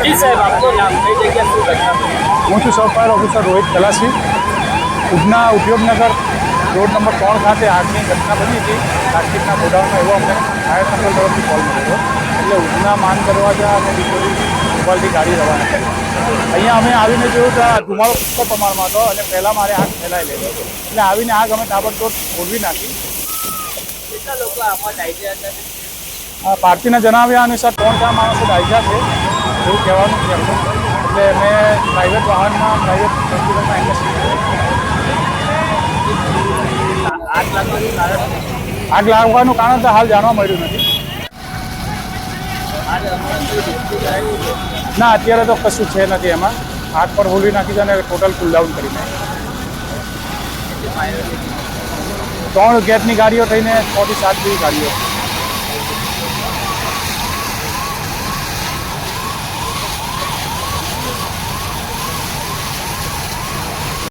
જી સાહેબ, આપનું નામ, કઈ જગ્યા શું ઘટના બની? હું છું સબ fire officer Rohit ખલાસી. Udhna Udyognagar road number 3 ખાતે આગની ઘટના બની હતી. પ્લાસ્ટિકના ગોડાઉનમાં એવો અમને ફાયર કંટ્રોલ તરફથી કોલ મળ્યો. એટલે ઉધના માન દરવાજા અને ડિકોરી ઉપાલથી ગાડી રવાના કરી. અહીંયા અમે આવીને જોયું તો ધુમાડો પુષ્કળ પ્રમાણમાં હતો અને પહેલાં મારે આગ ફેલાયેલી હતી. એટલે આવીને આગ અમે તાબડતોડ ખોલવી નાખી. કેટલા લોકો આમાં ડાયજ્યા હતા? પાર્ટીના જણાવ્યા અનુસાર 3-4 માણસો ડાયજા છે એવું કહેવાનું છે એમનું. એટલે મેં પ્રાઇવેટ વાહનમાં પ્રાઇવેટ હોસ્પિટલમાં એમને આગ લાગવાનું કારણ આગ લાગવાનું કારણ તો હાલ જાણવા મળ્યું નથી. આગ હમણાં કોઈ ડિસ્પ્યુ કરાયું છે? ના, અત્યારે તો કશું છે નથી એમાં. આગ પર હોલી નાખી છે અને ટોટલ કુલ ડાઉન કરી નાખી. 3 ગેસની ગાડીઓ થઈને 6 થી 7 જેવી ગાડીઓ.